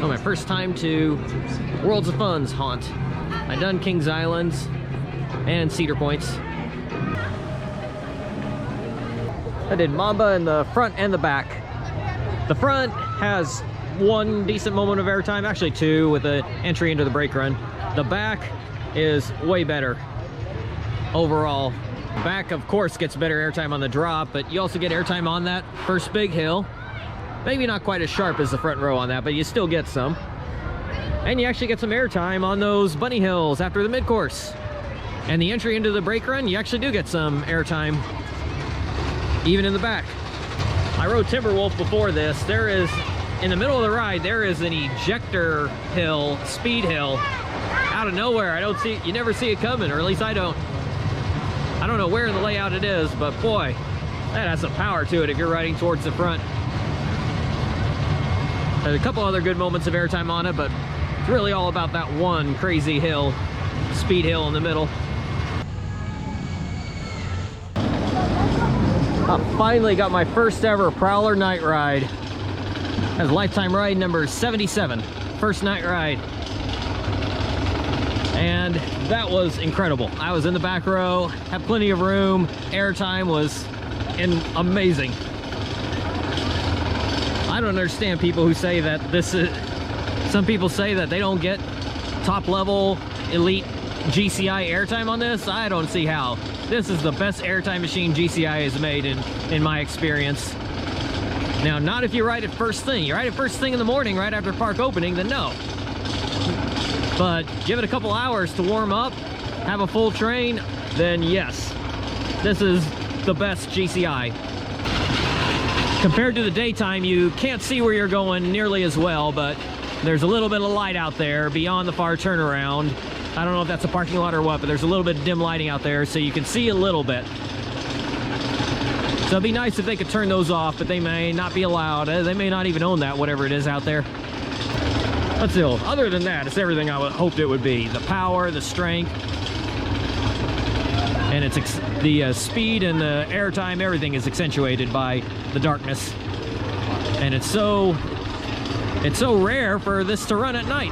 Oh, my first time to Worlds of Fun's haunt. I've done Kings Islands and Cedar Points. I did Mamba in the front and the back. The front has one decent moment of airtime, actually two, with the entry into the brake run. The back is way better overall. Back, of course, gets better airtime on the drop, but you also get airtime on that first big hill. Maybe not quite as sharp as the front row on that, but you still get some. And you actually get some airtime on those bunny hills after the mid-course. And the entry into the brake run, you actually do get some airtime even in the back. I rode Timberwolf before this. There is, in the middle of the ride, there is an ejector hill, speed hill, out of nowhere. I don't see, you never see it coming, or at least I don't. I don't know where in the layout it is, but boy, that has some power to it if you're riding towards the front. There's a couple other good moments of airtime on it, but it's really all about that one crazy hill, speed hill in the middle. I finally got my first ever Prowler night ride. That's lifetime ride number 77. First night ride. And that was incredible. I was in the back row, had plenty of room. Airtime was amazing. I don't understand people who say that this is... Some people say that they don't get top level elite GCI airtime on this. I don't see how. This is the best airtime machine GCI has made in my experience. Now, not if you ride it first thing. You ride it first thing in the morning right after park opening, then no. But give it a couple hours to warm up, have a full train, then yes. This is the best GCI. Compared to the daytime, you can't see where you're going nearly as well, but there's a little bit of light out there beyond the far turnaround. I don't know if that's a parking lot or what, but there's a little bit of dim lighting out there, so you can see a little bit. So it'd be nice if they could turn those off, but they may not be allowed. They may not even own that, whatever it is out there. But still, other than that, it's everything I hoped it would be. The power, the strength, and it's the speed and the airtime, everything is accentuated by the darkness. And it's so rare for this to run at night.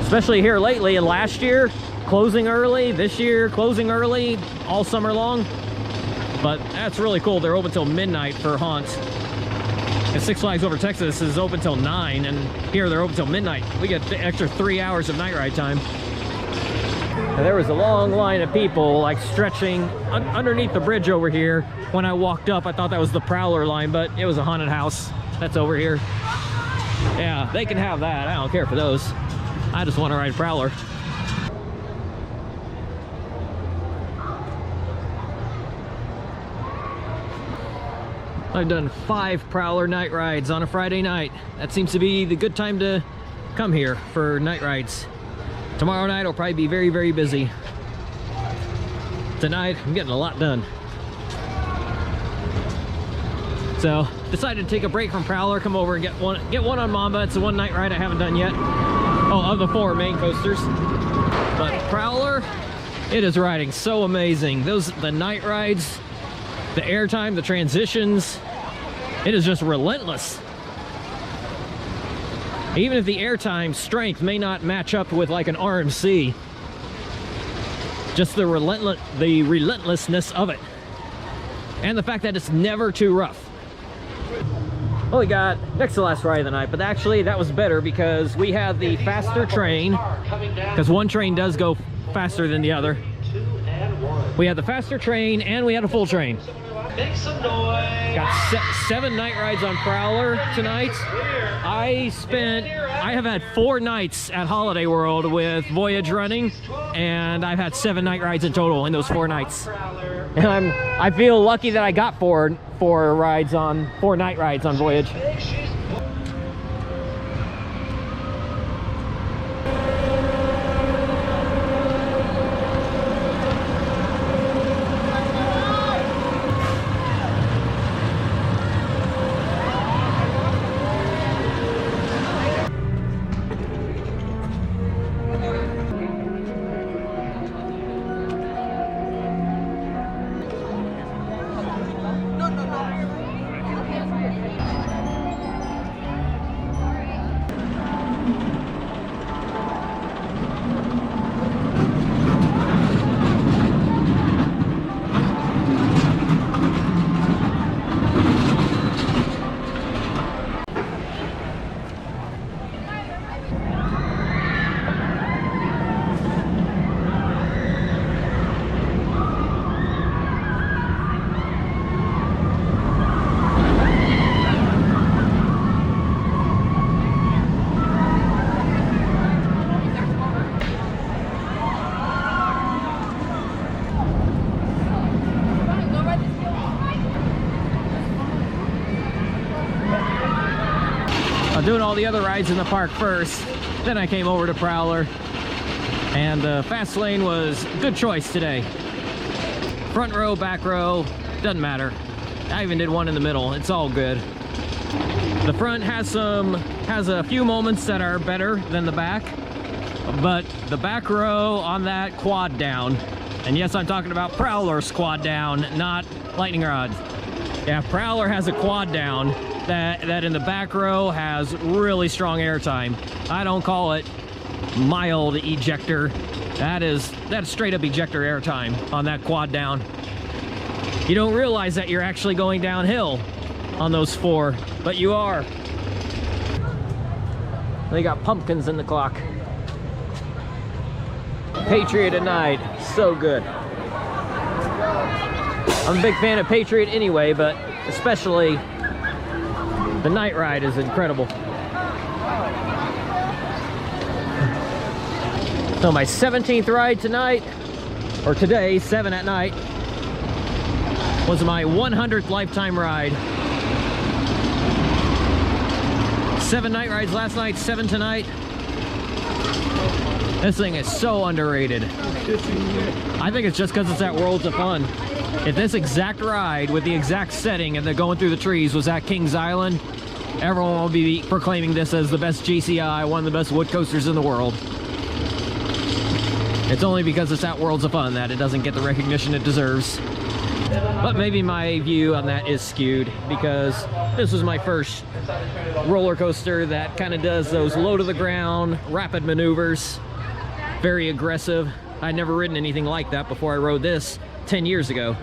Especially here lately, and last year, closing early, this year, closing early, all summer long. But that's really cool. They're open till midnight for haunts. And Six Flags Over Texas is open till 9, and here they're open till midnight. We get the extra 3 hours of night ride time. And there was a long line of people like stretching underneath the bridge over here. When I walked up, I thought that was the Prowler line, but it was a haunted house that's over here. Yeah, they can have that. I don't care for those. I just want to ride Prowler. I've done 5 Prowler night rides on a Friday night. That seems to be the good time to come here for night rides. Tomorrow night will probably be very, very busy. Tonight, I'm getting a lot done. So, decided to take a break from Prowler, come over and get one on Mamba. It's the one night ride I haven't done yet. Oh, of the 4 main coasters. But Prowler, it is riding so amazing. The night rides, the airtime, the transitions, it is just relentless. Even if the airtime strength may not match up with like an RMC, just the relentlessness of it. And the fact that it's never too rough. Well, we got next to last ride of the night, but actually that was better because we had the faster train, because one train does go faster than the other. We had the faster train and we had a full train. Got 7 night rides on Prowler tonight. I have had 4 nights at Holiday World with Voyage running, and I've had 7 night rides in total in those 4 nights. And I feel lucky that I got 4 night rides on Voyage. Doing all the other rides in the park first, then I came over to Prowler, and the fast lane was a good choice today. Front row, back row, doesn't matter. I even did one in the middle. It's all good. The front has a few moments that are better than the back, but the back row on that quad down, and yes, I'm talking about Prowler's quad down, not lightning rods. Yeah, Prowler has a quad down that in the back row has really strong airtime. I don't call it mild ejector. That's straight up ejector airtime on that quad down. You don't realize that you're actually going downhill on those four, but you are. They got pumpkins in the clock. Patriot at night, so good. I'm a big fan of Patriot anyway, but especially the night ride is incredible. So my 17th ride tonight, or today, 7 at night, was my 100th lifetime ride. 7 night rides last night, 7 tonight. This thing is so underrated. I think it's just because it's at Worlds of Fun. If this exact ride with the exact setting and they're going through the trees was at Kings Island, everyone will be proclaiming this as the best GCI, one of the best wood coasters in the world. It's only because it's at Worlds of Fun that it doesn't get the recognition it deserves. But maybe my view on that is skewed because this was my first roller coaster that kind of does those low to the ground, rapid maneuvers, very aggressive. I'd never ridden anything like that before I rode this 10 years ago.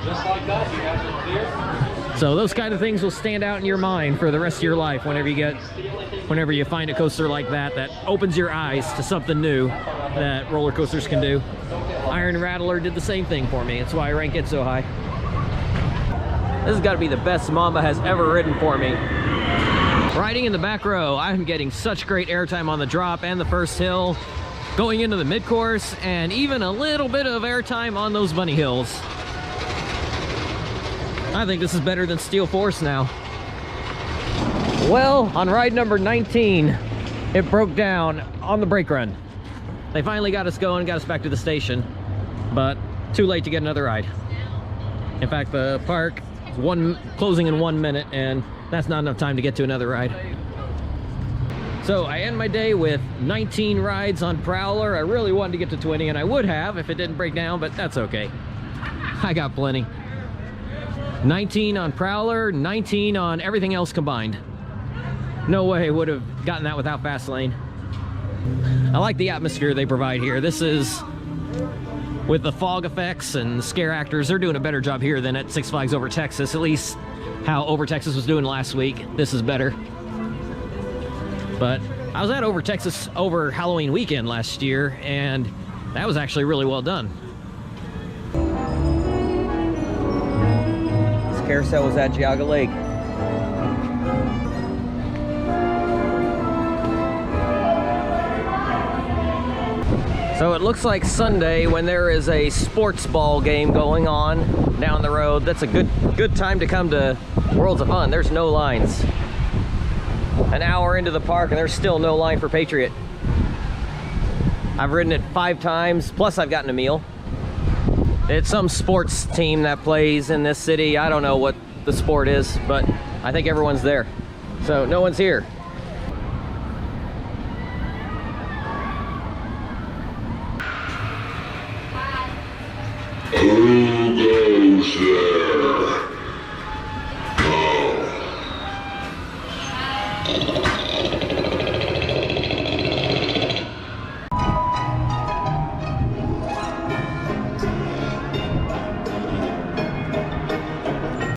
Just like that, you have it clear. So those kind of things will stand out in your mind for the rest of your life whenever you find a coaster like that that opens your eyes to something new that roller coasters can do. Iron Rattler did the same thing for me. That's why I rank it so high. This has got to be the best Mamba has ever ridden for me. Riding in the back row, I'm getting such great airtime on the drop and the first hill, going into the mid-course, and even a little bit of airtime on those bunny hills. I think this is better than Steel Force now. Well, on ride number 19, it broke down on the brake run. They finally got us going, got us back to the station, but too late to get another ride. In fact, the park is closing in 1 minute, and that's not enough time to get to another ride. So I end my day with 19 rides on Prowler. I really wanted to get to 20, and I would have if it didn't break down, but that's okay. I got plenty. 19 on Prowler, 19 on everything else combined. No way I would have gotten that without Fastlane. I like the atmosphere they provide here. This is, with the fog effects and scare actors, they're doing a better job here than at Six Flags Over Texas. At least how Over Texas was doing last week. This is better. But I was at Over Texas over Halloween weekend last year, and that was actually really well done. This carousel was at Geauga Lake. So it looks like Sunday, when there is a sports ball game going on down the road, that's a good time to come to Worlds of Fun. There's no lines. An hour into the park and there's still no line for Patriot. I've ridden it 5 times, plus I've gotten a meal. It's some sports team that plays in this city. I don't know what the sport is, but I think everyone's there. So no one's here. Who goes there? Oh.